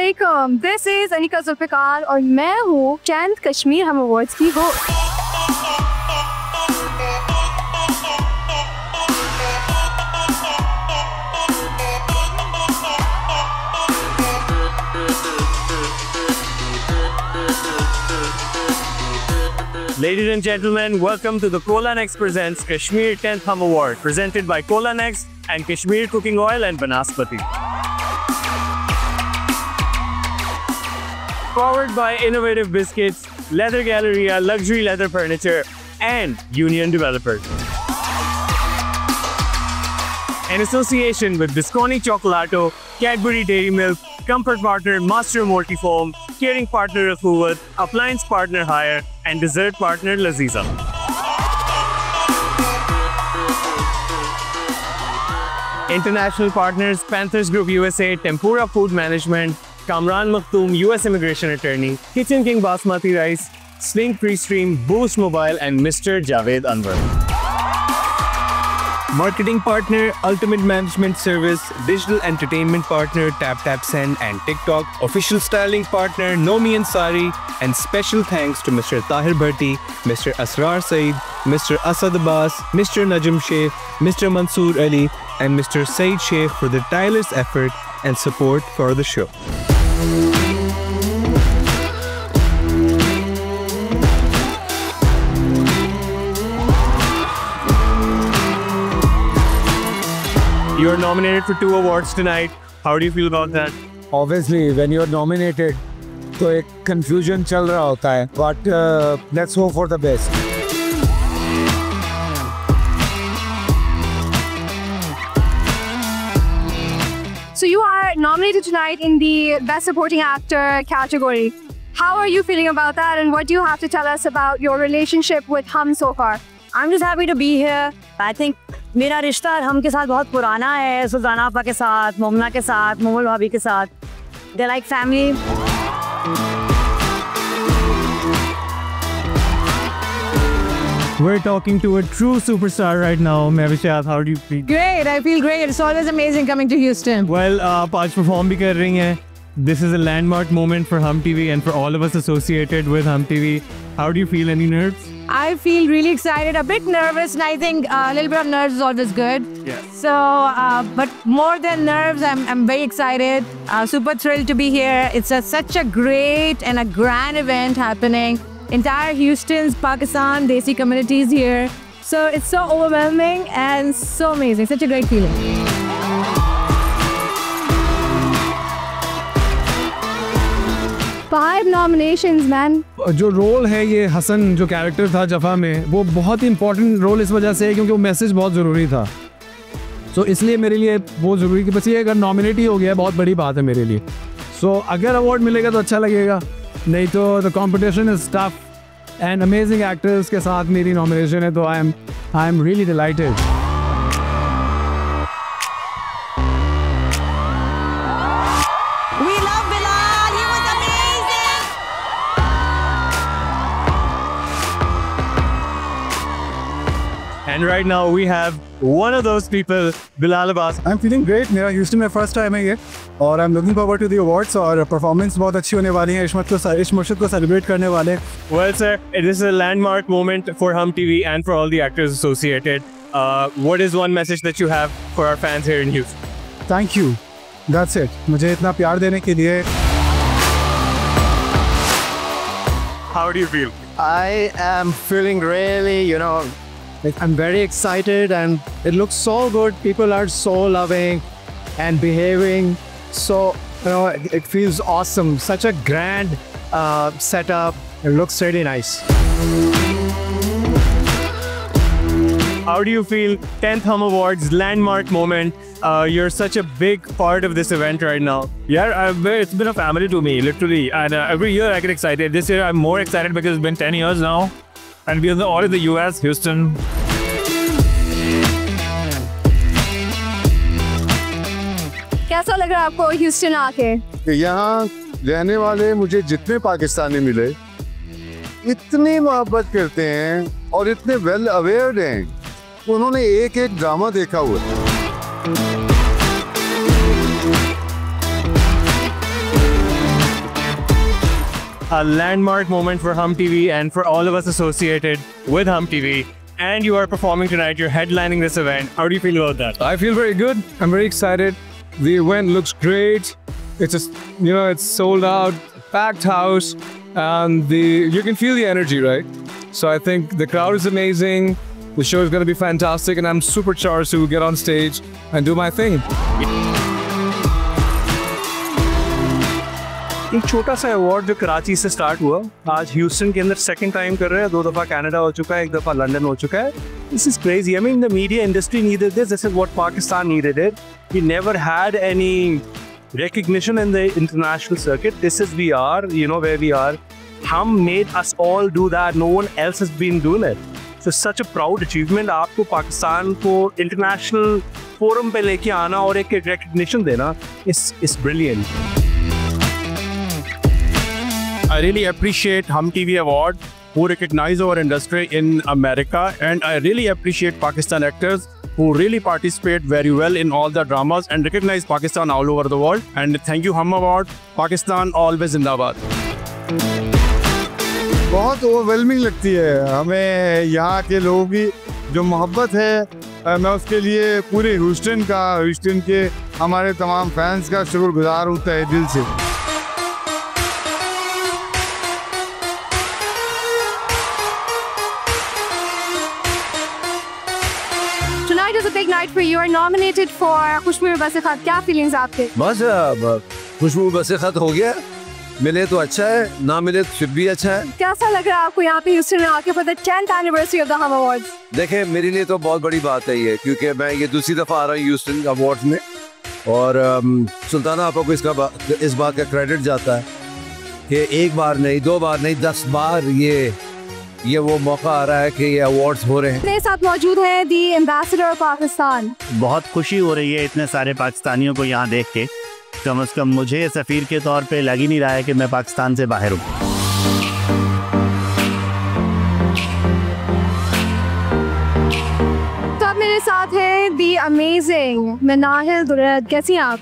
अस्सलामुअलैकुम, this is Anika Zulfikar और मैं हूँ 10th कश्मीर हम अवार्ड्स की host. Ladies and gentlemen, welcome to the Kolanex Presents Kashmir 10th Hum Award, presented by Kolanex and Kashmir Cooking Oil and Banaspati. Powered by innovative biscuits, Leather Galleria, luxury leather furniture, and Union Developers. In association with Bisconi Chocolato, Cadbury Dairy Milk, Comfort Partner Master Multifoam, Caring Partner Afuwat, Appliance Partner Hire, and Dessert Partner Laziza. International partners Panthers Group USA, Tempura Food Management, Kamran Makhtoom US Immigration Attorney, Kitchen King Basmati Rice, Sling Freestream, Boost Mobile, and Mr. Javed Anwar. Marketing partner Ultimate Management Service, digital entertainment partner TapTapSend and TikTok, official styling partner Nomi Ansari, and special thanks to Mr. Tahir Bharti, Mr. Asrar Saeed, Mr. Asad Abbas, Mr. Najm Sheikh, Mr. Mansoor Ali, and Mr. Saeed Sheikh for their tireless effort and support for the show. You are nominated for 2 awards tonight. How do you feel about that? Obviously, when you're nominated, तो एक confusion चल रहा होता है. But let's hope for the best. So you are nominated tonight in the Best Supporting Actor category. How are you feeling about that, and what do you have to tell us about your relationship with Hum so far? I'm just happy to be here. I think मेरा रिश्ता हम के साथ बहुत पुराना है, सुल्ताना आपा के साथ, मोमना के साथ, मोमल भाभी के साथ. They're like family. We're talking to a true superstar right now, Mehvishat. How do you feel? Great, I feel great. It's always amazing coming to Houston. Well, आज perform भी कर रही हैं. This is a landmark moment for Hum TV and for all of us associated with Hum TV. How do you feel? Any nerves? I feel really excited, a bit nervous, and I think a little bit of nerves is always good. Yes. So, but more than nerves, I'm very excited, super thrilled to be here. It's such a great and a grand event happening. Entire Houston's Pakistan, Desi communities here. So it's so overwhelming and so amazing, such a great feeling. Five nominations, man. जो role है ये हसन जो character था जफ़ा में, वो बहुत ही important role इस वजह से है क्योंकि वो मैसेज बहुत ज़रूरी था. सो इसलिए मेरे लिए वो ज़रूरी कि बस ये अगर नॉमिनेट ही हो गया बहुत बड़ी बात है मेरे लिए. सो अगर अवार्ड मिलेगा तो अच्छा लगेगा, नहीं तो the competition is tough and amazing actors के साथ मेरी नॉमिनेशन है, तो I am really dilated. And right now we have one of those people, Bilal Abbas. I'm feeling great. मेरा ह्यूस्टन में फर्स्ट टाइम है ये, और I am looking forward to the awards, और परफॉर्मेंस बहुत अच्छी होने वाली है. इस मुर्शिद को सेलिब्रेट करने वाले. Well, sir, this is a landmark moment for Hum TV and for all the actors associated. What is one message that you have for our fans here in Houston? Thank you. That's it. मुझे इतना प्यार देने के लिए. How do you feel? I am feeling really, I'm very excited and it looks so good. People are so loving and behaving. So, it feels awesome. Such a grand setup. It looks really nice. How do you feel? 10th Hum Awards, landmark moment. You're such a big part of this event right now. Yeah, it's been a family to me, literally. And every year I get excited. This year I'm more excited because it's been 10 years now. And we are all in the US, Houston. कैसा लग रहा है आपको Houston आके? यहाँ रहने वाले मुझे जितने पाकिस्तानी मिले इतनी मोहब्बत करते हैं और इतने वेल अवेयर हैं. उन्होंने एक ड्रामा देखा हुआ है. a landmark moment for Hum TV and for all of us associated with Hum TV. And you are performing tonight. You're headlining this event. How do you feel about that? I feel very good. I'm very excited. The event looks great. It's just, it's sold out, packed house, and you can feel the energy, right? So I think the crowd is amazing. The show is going to be fantastic, and I'm super charged to get on stage and do my thing. एक छोटा सा award जो कराची से start हुआ, आज Houston के अंदर second time कर रहे हैं. 2 दफ़ा कनाडा हो चुका है, 1 दफ़ा लंदन हो चुका है. This is crazy. I mean, the media industry needed this. This is what Pakistan needed it. We never had any recognition in the international circuit. This is where we are. Hum made us all do that. No one else has been doing it. So such a proud achievement. आपको पाकिस्तान को international forum पे लेके आना और एक recognition देना is brilliant. I really appreciate Hum TV Award who recognize our industry in America, and I really appreciate Pakistan actors who really participate very well in all the dramas and recognize Pakistan all over the world. And thank you Hum Award. Pakistan always zindabad. बहुत overwhelming लगती है हमें यहाँ के लोगों की जो मोहब्बत है. मैं उसके लिए पूरे ह्यूस्टन के हमारे तमाम फैंस का शुक्रगुजार हूँ तहे दिल से. Tonight is a big night for you. You are nominated for खुशबू में बसे खत. क्या feelings आपके? बस खुशबू में बसे खत हो गया. मिले तो अच्छा है, ना मिले तो फिर भी अच्छा है. कैसा लग रहा है आपको यहाँ पे ह्यूस्टन में आके for the 10th anniversary of the Hum Awards? देखें, मेरे लिए तो बहुत बड़ी बात है ये, क्योंकि मैं ये दूसरी दफ़ा आ रहा हूँ ह्यूस्टन अवार्ड्स में, और सुल्ताना आपा को इस बात का क्रेडिट जाता है कि 1 बार नहीं, 2 बार नहीं, 10 बार ये वो मौका आ रहा है कि ये अवार्ड्स हो रहे हैं. मेरे साथ मौजूद है दी एम्बेसडर ऑफ पाकिस्तान. बहुत खुशी हो रही है इतने सारे पाकिस्तानियों को यहाँ देख के. कम अज़ कम मुझे सफ़ीर के तौर पे लग ही नहीं रहा है कि मैं पाकिस्तान से बाहर हूँ. तो अब मेरे साथ है दी अमेजिंग मनाहिल दुरैद. कैसी हैं आप?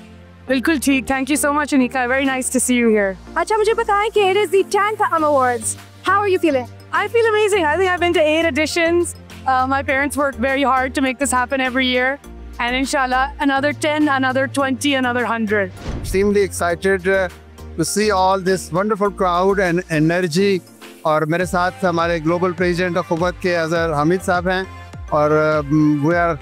बिल्कुल ठीक. Thank you so much Anika. Very nice to see you here. अच्छा, मुझे बताएं कि it is the 10th Hum Awards. How are you feeling? I feel amazing. I think I've been to 8 editions. My parents worked very hard to make this happen every year. And inshallah, another 10, another 20, another 100. Extremely excited to see all this wonderful crowd and energy. और मेरे साथ हमारे global president of हुकूमत के अजहर हामिद साहब हैं, और we are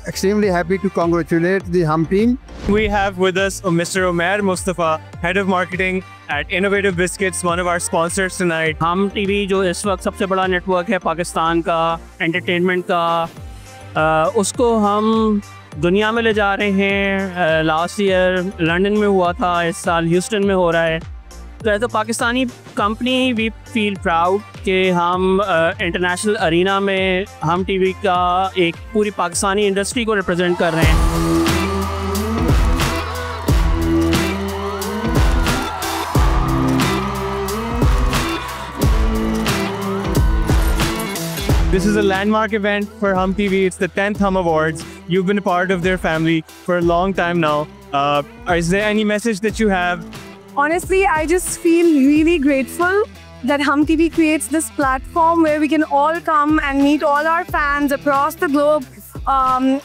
extremely happy to congratulate the Hum team. We have with us Mr. Umair Mustafa, Head of Marketing at Innovative Biscuits, one of our sponsors tonight. Hum TV जो इस वक्त सबसे बड़ा नेटवर्क है पाकिस्तान का एंटरटेनमेंट का, उसको हम दुनिया में ले जा रहे हैं. लास्ट ईयर लंदन में हुआ था, इस साल ह्यूस्टन में हो रहा है. तो as a Pakistani company we feel proud कि हम इंटरनेशनल अरीना में हम टीवी का एक पूरी पाकिस्तानी इंडस्ट्री को रिप्रेजेंट कर रहे हैं. This is a landmark event for Hum TV. It's the 10th Hum Awards. You've been a part of their family for a long time now. Is there any message that you have? Honestly, I just feel really grateful that Hum TV creates this platform where we can all come and meet all our fans across the globe.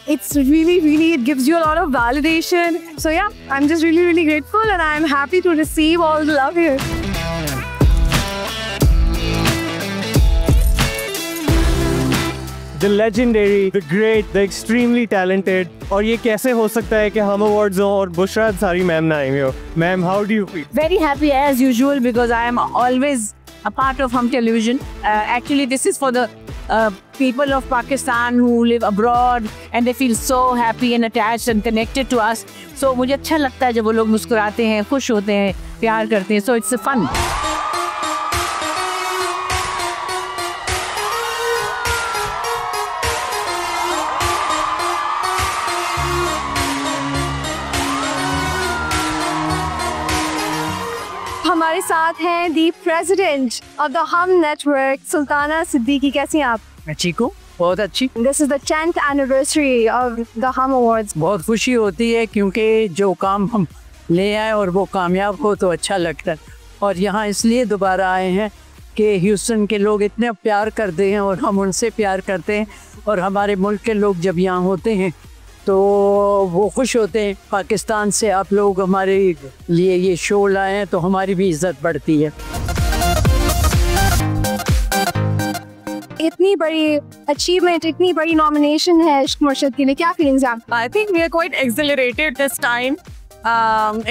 It's really, it gives you a lot of validation. So yeah, I'm just really grateful, and I'm happy to receive all the love here. The legendary, the great, the extremely talented. और ये कैसे हो सकता है कि हम awards हो और बुशरा अंसारी मैम ना आई हो? Ma'am, how do you feel? Very happy as usual because I am always a part of Hum Television. Actually, this is for the people of Pakistan who live abroad and they feel so happy and attached and connected to us. So मुझे अच्छा लगता है जब वो लोग मुस्कुराते हैं, खुश होते हैं, प्यार करते हैं. So it's fun. हमारे साथ हैं दी प्रेसिडेंट ऑफ द हम नेटवर्क सुल्ताना सिद्दीकी. कैसी हैं आप? मैं ठीक हूँ, बहुत अच्छी. This is the 10th anniversary of the Hum Awards. बहुत खुशी होती है क्योंकि जो काम हम ले आए और वो कामयाब हो तो अच्छा लगता है. और यहाँ इसलिए दोबारा आए हैं कि ह्यूस्टन के लोग इतने प्यार करते हैं और हम उनसे प्यार करते हैं, और हमारे मुल्क के लोग जब यहाँ होते हैं तो वो खुश होते हैं। पाकिस्तान से आप लोग हमारे लिए ये शो लाए हैं तो हमारी भी इज़्ज़त बढ़ती है। इतनी बड़ी अचीवमेंट, इतनी बड़ी नॉमिनेशन है इश्क मुर्शिद के लिए, क्या फीलिंग्स हैं? I think we are quite exhilarated this time.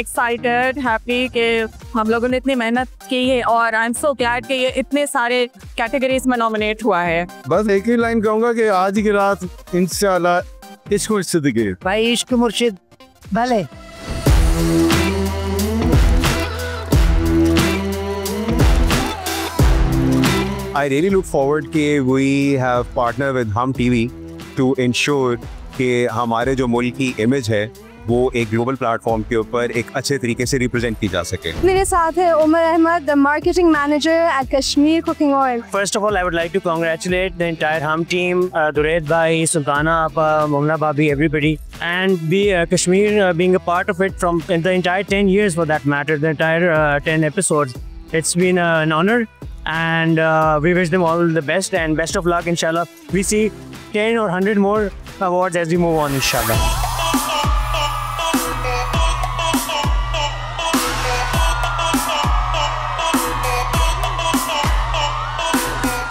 Excited, happy कि हम लोगों ने इतनी मेहनत की है, और I'm so glad कि ये इतने सारे कैटेगरीज में नॉमिनेट हुआ है। बस एक ही लाइन कहूँगा कि आज की रात इंशाल्लाह इश्क मुर्शिद की। भाई इश्क मुर्शिद भले। I really look forward कि we have partnered with Hum TV to ensure कि हमारे जो मुल्क की इमेज है वो एक ग्लोबल प्लेटफॉर्म के ऊपर एक अच्छे तरीके से रिप्रेजेंट की जा सके। मेरे साथ है Umar Ahmad, the marketing manager at Kashmir Cooking Oil. First of all, I would like to congratulate the entire Hum team, Dured Bhai, Sultana Appa, Momna Bhabhi, everybody, and Kashmir being a part of it from the entire 10 years for that matter, the entire 10 episodes. It's been an honor, and we wish them all the best and best of luck, inshallah. We see 10 or 100 more awards as we move on, inshallah.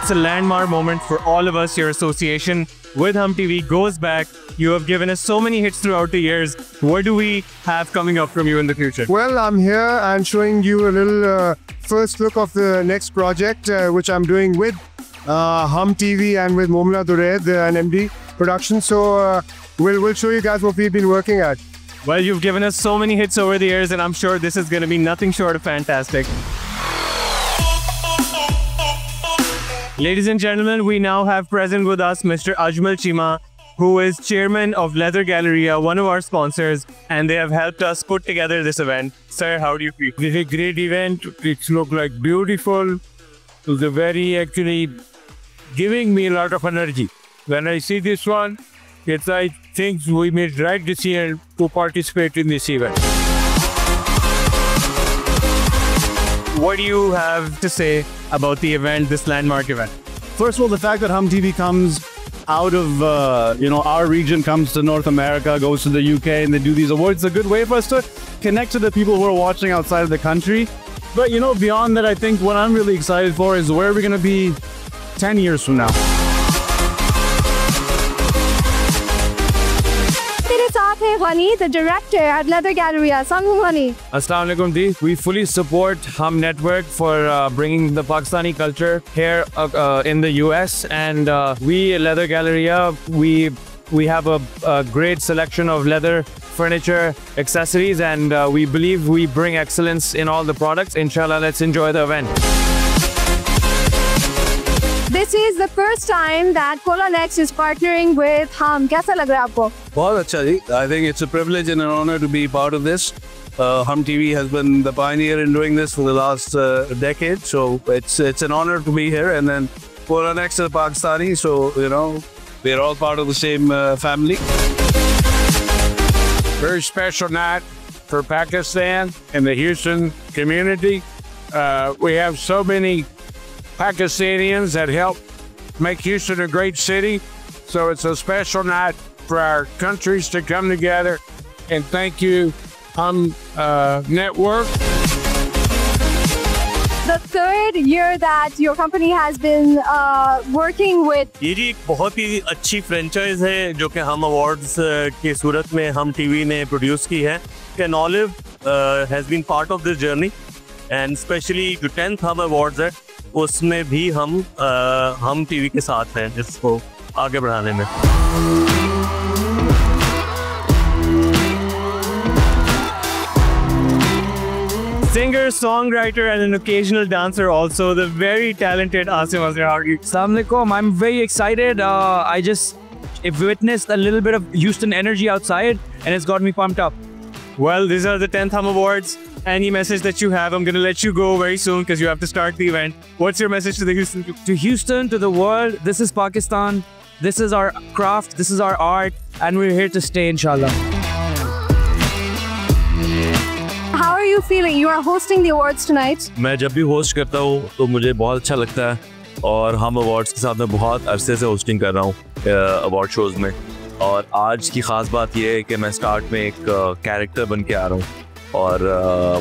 It's a landmark moment for all of us. Your association with Hum TV goes back. You have given us so many hits throughout the years. What do we have coming up from you in the future? Well, I'm here and showing you a little first look of the next project, which I'm doing with Hum TV and with Momna Dured and MD Production. So we'll show you guys what we've been working at. Well, you've given us so many hits over the years, and I'm sure this is going to be nothing short of fantastic. Ladies and gentlemen, we now have present with us Mr. Ajmal Chima, who is chairman of Leather Galleria, one of our sponsors, and they have helped us put together this event. Sir, how do you feel? This is a great event. It's look like beautiful. It's a very actually giving me a lot of energy. When I see this one, it's I think we made right decision to participate in this event. What do you have to say about the event, this landmark event? First of all, the fact that Hum TV comes out of our region, comes to North America, goes to the UK, and they do these awards, it's a good way for us to connect to the people who are watching outside of the country. But beyond that, I think what I'm really excited for is where we're going to be 10 years from now. Ghani, the director at Leather Galleria. Assalamu Ghani. Assalamu alaikum Di. We fully support Hum Network for bringing the Pakistani culture here in the US, and we at Leather Galleria, we have a great selection of leather furniture, accessories, and we believe we bring excellence in all the products. Inshallah, let's enjoy the event. This is the first time that Colanex is partnering with Hum. कैसा लग रहा है आपको? बहुत अच्छा जी. I think it's a privilege and an honor to be part of this. Hum TV has been the pioneer in doing this for the last decade, so it's an honor to be here. And then Colanex is Pakistani, so we're all part of the same family. Very special night for Pakistan and the Houston community. We have so many Pakistanians that help make Houston a great city. So it's a special night for our countries to come together. And thank you, Hum Network. The third year that your company has been working with. ये जी एक बहुत ही अच्छी franchise है जो कि हम awards की सूरत में हम टीवी ने प्रोड्यूस की है. Ken Olive has been part of this journey, and especially जो 10th हम अवार्ड्स है उसमें भी हम टीवी के साथ हैं इसको आगे बढ़ाने में. Singer, songwriter, and an occasional dancer also, the very talented Asim Azhari. Assalamu alaikum. I'm very excited. I just witnessed a little bit of Houston energy outside, and it's got me pumped up. Well, these are the 10th Hum Awards. Any message that you have? I'm going to let you go very soon because you have to start the event. What's your message to the Houston? To Houston, to the world, this is Pakistan. This is our craft, this is our art, and we're here to stay, inshallah. How are you you feeling? You are hosting the awards tonight. मैं जब भी host करता हूँ तो मुझे बहुत अच्छा लगता है और हम अवार्ड्स के साथ में बहुत अरसे से होस्टिंग कर रहा हूँ अवार्ड शोज़ में और आज की ख़ास बात यह है कि मैं स्टार्ट में एक कैरेक्टर बन के आ रहा हूँ और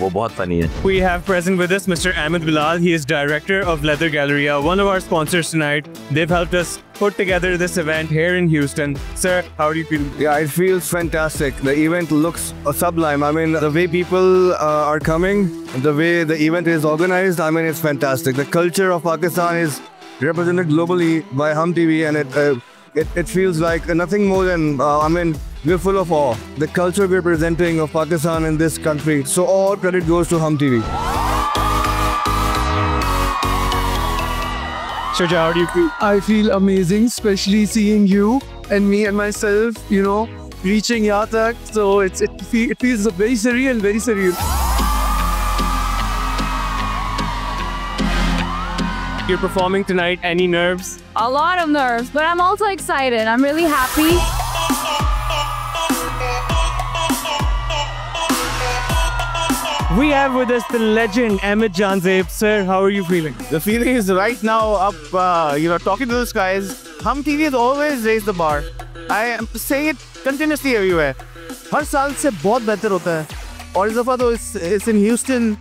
वो बहुत फनी है. We have present with us Mr. Ahmed Bilal. He is director of Leather Galleria, one of our sponsors tonight. They've helped us put together this event here in Houston. Sir, how do you feel? Yeah, it feels fantastic. The event looks sublime. I mean, the way people are coming, the way the event is organized, I mean, it's fantastic. The culture of Pakistan is represented globally by Hum TV, and it feels like nothing more than, I mean, we're full of awe. The culture we're presenting of Pakistan in this country. So all credit goes to Hum TV. Sharjah, how do you feel? I feel amazing, especially seeing you and me and myself, you know, reaching Yatak. So it feels very surreal, very surreal. You're performing tonight. Any nerves? A lot of nerves, but I'm also excited. I'm really happy. We have with us the legend Ahmed Janzeb. Sir, how are you feeling? The feeling is right now up, talking to those guys. Hum TV has always raised the bar. I am saying it continuously everywhere. हर साल से बहुत बेहतर होता है और इस दफ़ा तो it's in Houston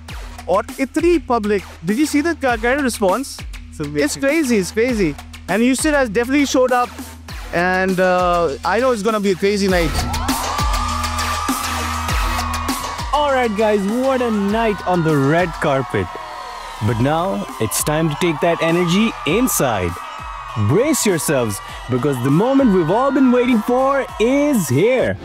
और इतनी public. Did you see the kind of response? It's crazy. And Houston has definitely showed up and I know it's going to be a crazy night. Alright guys, what a night on the red carpet. But now, it's time to take that energy inside. Brace yourselves, because the moment we've all been waiting for is here.